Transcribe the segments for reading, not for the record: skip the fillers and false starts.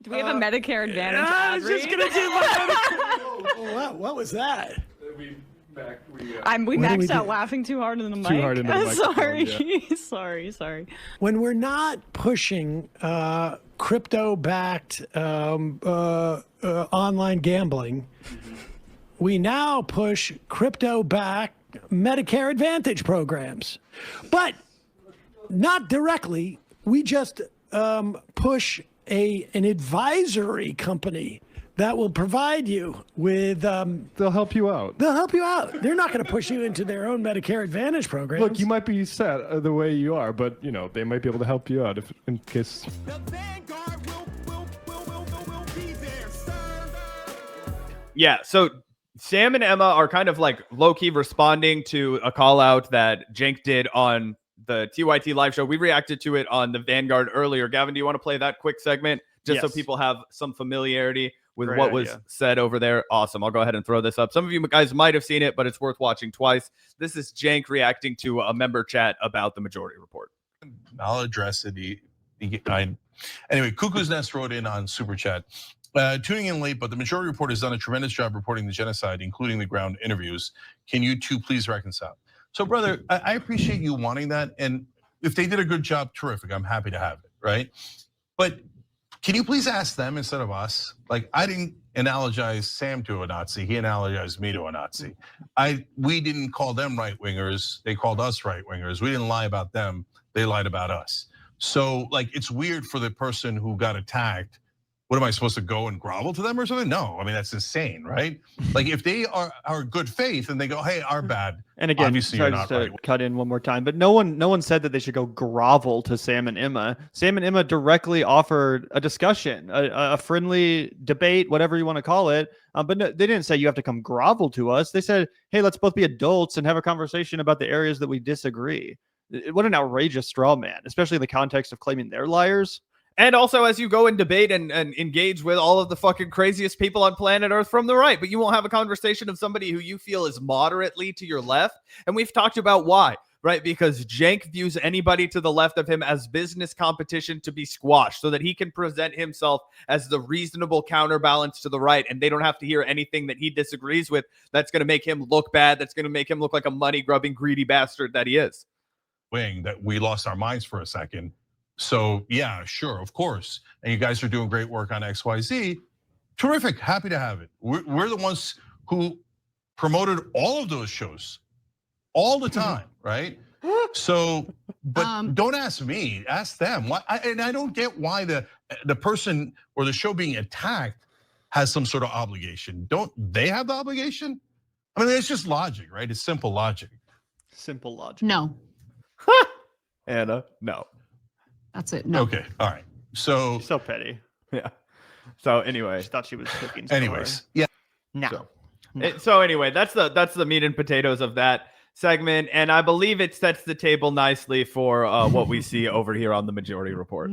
Do we have a Medicare Advantage I ad was just read? going to do my what was that? We What do maxed we out do? laughing too hard in the mic. Too hard into the Sorry. Sorry. When we're not pushing crypto-backed online gambling, we now push crypto-backed Medicare Advantage programs. But not directly. We just push an advisory company that will provide you with. They'll help you out. They'll help you out. They're not going to push you into their own Medicare Advantage programs. Look, you might be set the way you are, but they might be able to help you out if in case. The vanguard will be there, sir. Yeah, so Sam and Emma are kind of like low-key responding to a call out that Cenk did on the TYT live show. We reacted to it on the Vanguard earlier. Gavin, do you want to play that quick segment just so Yes. people have some familiarity with Great what was idea. said over there? Awesome. I'll go ahead and throw this up. Some of you guys might have seen it, but it's worth watching twice. This is Cenk reacting to a member chat about the majority report. I'll address it. Anyway, Cuckoo's Nest wrote in on Super Chat. Tuning in late, but the majority report has done a tremendous job reporting the genocide, including the ground interviews. Can you two please reconcile? So, brother, I appreciate you wanting that. And if they did a good job, terrific. I'm happy to have it, right? But can you please ask them instead of us? Like, I didn't analogize Sam to a Nazi. He analogized me to a Nazi. We didn't call them right-wingers. They called us right-wingers. We didn't lie about them. They lied about us. So, like, it's weird for the person who got attacked. What am I supposed to go and grovel to them or something? No, I mean, that's insane, right? Like, if they are good faith and they go, hey, our bad. And again, obviously sorry you're just not to right. cut in one more time, but no one said that they should go grovel to Sam and Emma. Sam and Emma directly offered a discussion, a friendly debate, whatever you want to call it. But no, they didn't say you have to come grovel to us. They said, hey, let's both be adults and have a conversation about the areas that we disagree. What an outrageous straw man, especially in the context of claiming they're liars. And also, as you go and debate and engage with all of the fucking craziest people on planet Earth from the right, but you won't have a conversation of somebody who you feel is moderately to your left. And we've talked about why, right? Because Cenk views anybody to the left of him as business competition to be squashed so that he can present himself as the reasonable counterbalance to the right. And they don't have to hear anything that he disagrees with that's going to make him look bad, that's going to make him look like a money-grubbing, greedy bastard that he is. That we lost our minds for a second. So yeah, sure, of course. And you guys are doing great work on XYZ. Terrific, happy to have it. We're the ones who promoted all of those shows all the time, right? So, but don't ask me, ask them. And I don't get why the person or the show being attacked has some sort of obligation. Don't they have the obligation? I mean, it's just logic, right? It's simple logic. Simple logic. No, Anna, no. that's it. No. Okay, all right. So petty. Yeah. So anyway, She thought she was cooking. anyways, yeah. No. So anyway, that's the meat and potatoes of that segment, and I believe it sets the table nicely for what we see over here on the majority report.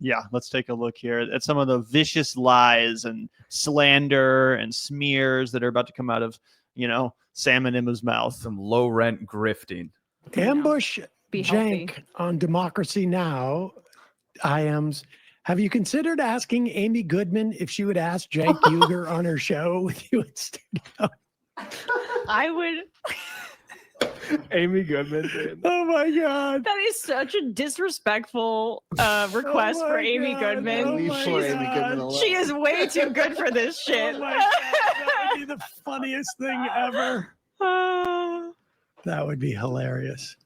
Yeah, let's take a look here at some of the vicious lies and slander and smears that are about to come out of, Sam and Emma's mouth. Some low rent grifting. Ambush Be healthy. Cenk on Democracy Now. IMs. Have you considered asking Amy Goodman if she would ask Cenk Uygur on her show with you in studio? I would. Amy Goodman. Dude. Oh my God. That is such a disrespectful request Oh for my Amy God. Goodman. Oh my God. She is way too good for this shit. Oh my God. That would be the funniest thing ever. That would be hilarious.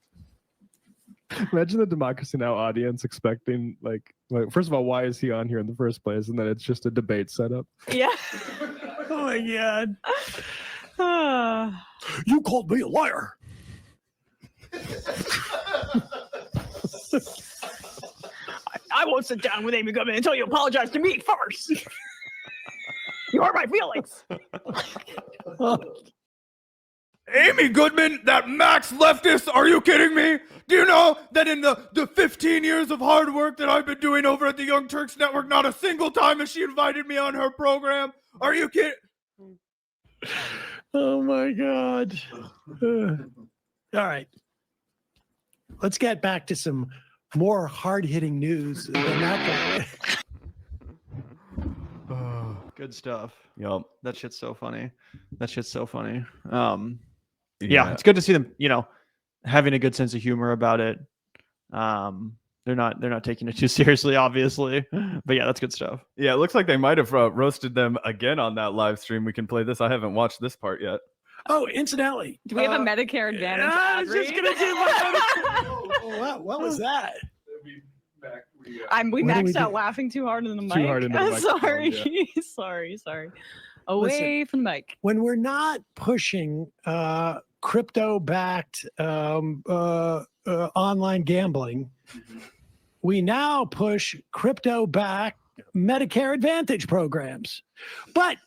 Imagine the Democracy Now! Audience expecting like, first of all, why is he on here in the first place? And then it's just a debate setup. Yeah. Oh my God. Ah. You called me a liar. I won't sit down with Amy Goodman until you apologize to me first. You hurt my feelings. Amy Goodman, that max leftist, are you kidding me? Do you know that in the 15 years of hard work that I've been doing over at the Young Turks Network, not a single time has she invited me on her program? Are you kidding? Oh my God. All right. Let's get back to some more hard-hitting news than that. Good stuff. Yup. That shit's so funny. Yeah, it's good to see them, having a good sense of humor about it. They're not taking it too seriously, obviously. But yeah, that's good stuff. Yeah, it looks like they might have roasted them again on that live stream. We can play this. I haven't watched this part yet. Oh, incidentally, Do we have a Medicare Advantage? I ad was just read? gonna do my what was that? We What do we maxed do? out laughing too hard in the mic. Too hard into the microphone, sorry. Sorry. Away from the mic. When we're not pushing crypto-backed online gambling, we now push crypto-backed Medicare Advantage programs, but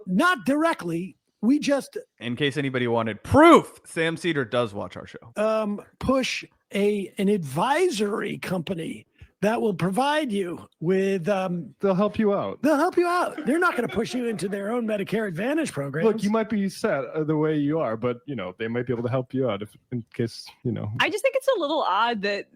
not directly. We just In case anybody wanted proof, Sam Seder does watch our show. push an advisory company that will provide you with They'll help you out. they'll help you out. They're not going to push you into their own Medicare Advantage programs. Look, you might be set the way you are, but they might be able to help you out if, in case I just think it's a little odd that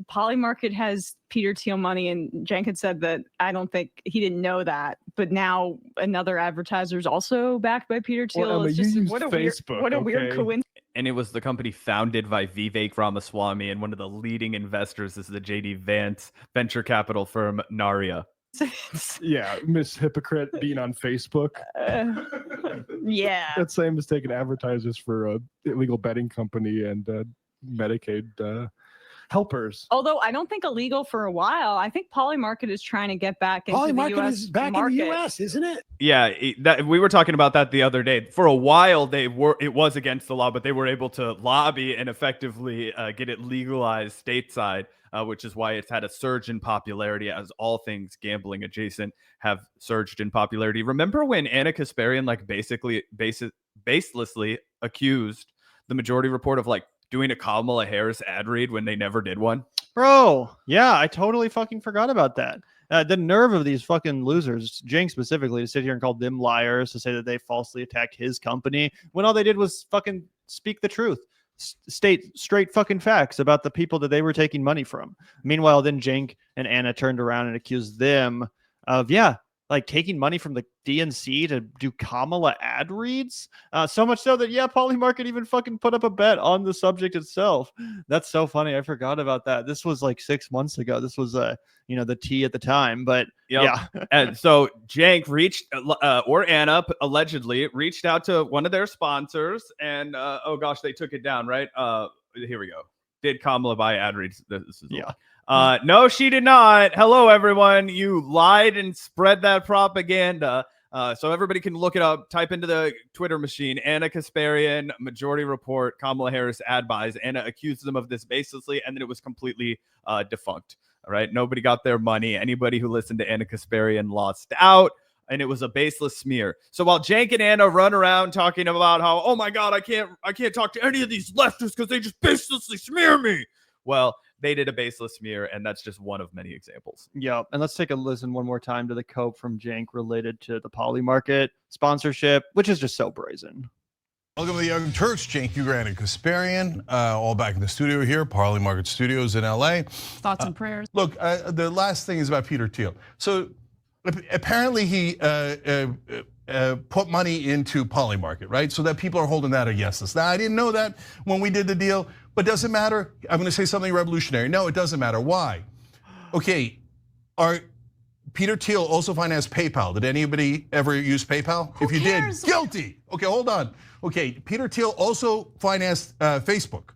Polymarket has Peter Thiel money, and Cenk had said that I don't think he didn't know that, but now another advertiser is also backed by Peter Thiel. Well, Emma, It's you just use what a Facebook, weird okay? coincidence. And it was the company founded by Vivek Ramaswamy, and one of the leading investors is the JD Vance venture capital firm Naria. Yeah, Miss Hypocrite being on Facebook. Yeah. That's same as taking advertisers for a illegal betting company and Medicaid helpers. Although I don't think illegal for a while. I think Polymarket is trying to get back into the Polymarket US is back market. in the US, isn't it? Yeah, we were talking about that the other day. For a while, it was against the law, but they were able to lobby and effectively get it legalized stateside, which is why it's had a surge in popularity, as all things gambling adjacent have surged in popularity. Remember when Anna Kasparian basically baselessly accused the Majority Report of doing a Kamala Harris ad read when they never did one? Bro, yeah, I totally fucking forgot about that. The nerve of these fucking losers, Cenk specifically, to sit here and call them liars, to say that they falsely attacked his company, when all they did was fucking speak the truth, state straight fucking facts about the people that they were taking money from. Meanwhile, then Cenk and Anna turned around and accused them of, taking money from the DNC to do Kamala ad reads. So much so that, Polymarket even fucking put up a bet on the subject itself. That's so funny. I forgot about that. This was 6 months ago. This was, the tea at the time, but yeah. And so Cenk reached, or Anna allegedly reached out to one of their sponsors, and oh gosh, they took it down, right? Here we go. Did Kamala buy ad reads? This is no, she did not. Hello, everyone. You lied and spread that propaganda. So everybody can look it up. Type into the Twitter machine, Anna Kasparian, Majority Report, Kamala Harris ad buys. Anna accused them of this baselessly, and then it was completely defunct. All right. Nobody got their money. Anybody who listened to Anna Kasparian lost out, and it was a baseless smear. So while Cenk and Anna run around talking about how, oh my God, I can't talk to any of these leftists because they just baselessly smear me. Well, they did a baseless smear, and that's just one of many examples. Yeah, and let's take a listen one more time to the cope from Cenk related to the Polymarket sponsorship, which is just so brazen. Welcome to the Young Turks, Cenk Uygur and Kasparian, all back in the studio here, Polymarket Studios in LA. Thoughts and prayers. Look, the last thing is about Peter Thiel. So apparently he put money into Polymarket, right? So that people are holding that against us. Now, I didn't know that when we did the deal, but does it matter? I'm gonna say something revolutionary. No, it doesn't matter. Why? Okay, Peter Thiel also financed PayPal. Did anybody ever use PayPal? If you did, guilty. Okay, hold on. Okay, Peter Thiel also financed Facebook.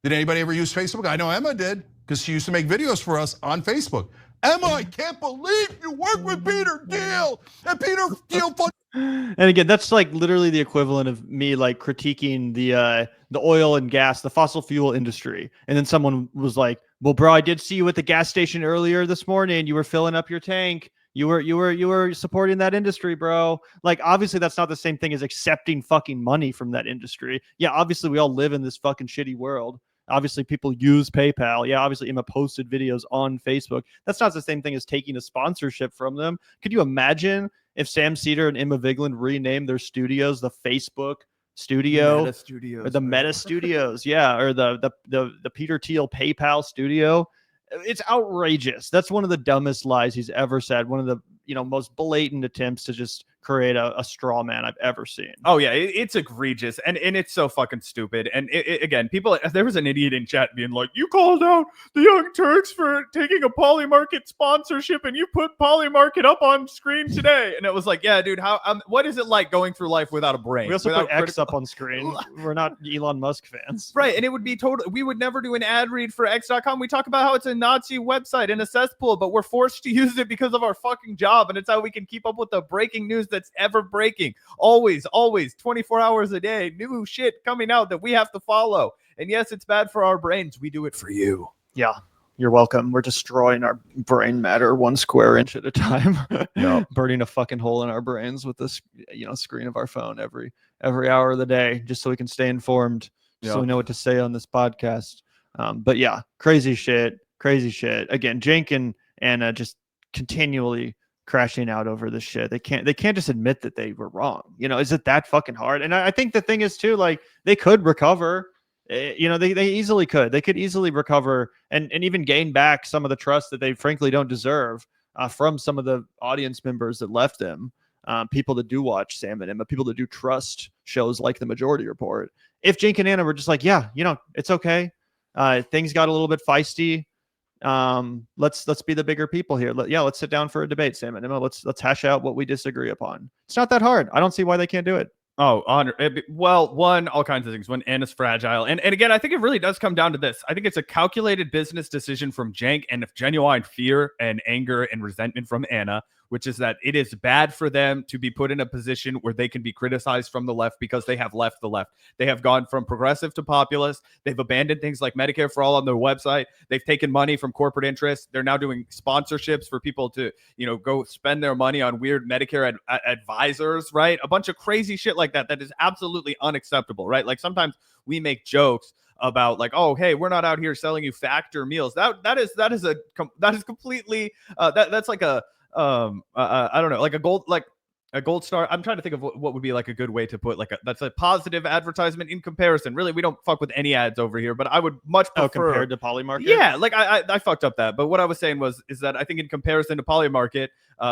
Did anybody ever use Facebook? I know Emma did, because she used to make videos for us on Facebook. Emma, I can't believe you work with Peter Thiel, and Peter Thiel. And again, that's literally the equivalent of me critiquing the oil and gas, the fossil fuel industry, and then someone was like, "Well, bro, I did see you at the gas station earlier this morning. You were filling up your tank. You were supporting that industry, bro." Obviously, that's not the same thing as accepting fucking money from that industry. Yeah, obviously, we all live in this fucking shitty world. Obviously, people use PayPal. Yeah, obviously, Emma posted videos on Facebook. That's not the same thing as taking a sponsorship from them. Could you imagine if Sam Seder and Emma Vigeland renamed their studios the Facebook Studio, Meta Studios, or the Meta Studios, or the Peter Thiel PayPal Studio? It's outrageous. That's one of the dumbest lies he's ever said. One of the most blatant attempts to just create a straw man I've ever seen. Oh yeah, it's egregious and it's so fucking stupid. And again, people, there was an idiot in chat being like, "You called out the Young Turks for taking a Polymarket sponsorship, and you put Polymarket up on screen today." And it was like, yeah, dude, how? What is it like going through life without a brain? We also without put X up on screen. We're not Elon Musk fans, right? And it would be total. We would never do an ad read for X.com. We talk about how it's a Nazi website and a cesspool, but we're forced to use it because of our fucking job, and it's how we can keep up with the breaking news that's ever breaking. Always 24 hours a day, new shit coming out that we have to follow. And yes, it's bad for our brains. We do it for you. Yeah, you're welcome. We're destroying our brain matter 1 square inch at a time. Burning a fucking hole in our brains with this screen of our phone every hour of the day, just so we can stay informed, so we know what to say on this podcast. But yeah, crazy shit. Again, Cenk and Anna just continually crashing out over this shit. They can't just admit that they were wrong. Is it that fucking hard? And I think the thing is too, like, they could recover. They easily could. They could easily recover and even gain back some of the trust that they frankly don't deserve from some of the audience members that left them. People that do watch Sam and Emma, people that do trust shows like The Majority Report. If Cenk and Anna were just like, yeah, it's okay. Things got a little bit feisty. Let's be the bigger people here. Let's sit down for a debate, Sam and Emma. Let's hash out what we disagree upon. It's not that hard. I don't see why they can't do it. Oh, one, all kinds of things. When Anna's fragile. And again, I think it really does come down to this. I think it's a calculated business decision from Cenk and genuine fear and anger and resentment from Anna, which is that it is bad for them to be put in a position where they can be criticized from the left because they have left the left. They have gone from progressive to populist. They've abandoned things like Medicare for All on their website. They've taken money from corporate interests. They're now doing sponsorships for people to, go spend their money on weird Medicare advisors, right? A bunch of crazy shit like that is absolutely unacceptable, right? Like sometimes we make jokes about like, oh, hey, we're not out here selling you Factor meals. That is completely that's like a I don't know, like a gold star. I'm trying to think of what would be like a good way to put that's a positive advertisement in comparison. Really, we don't fuck with any ads over here, but I would much prefer compared to Polymarket. Yeah, like I fucked up that, but what I was saying is that I think in comparison to Polymarket,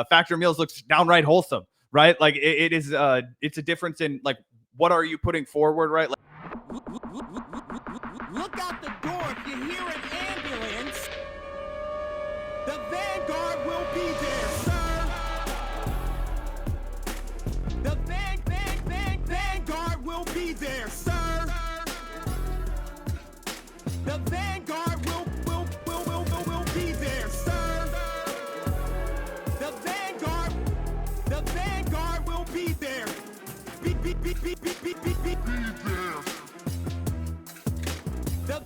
Factor meals looks downright wholesome, right? Like it's a difference in like what are you putting forward, right? Like, Look out the door if you hear an ambulance. The Vanguard will be there, sir. The Vanguard will be there, sir. The Vanguard will be there, sir. The Vanguard will be there. Be there. The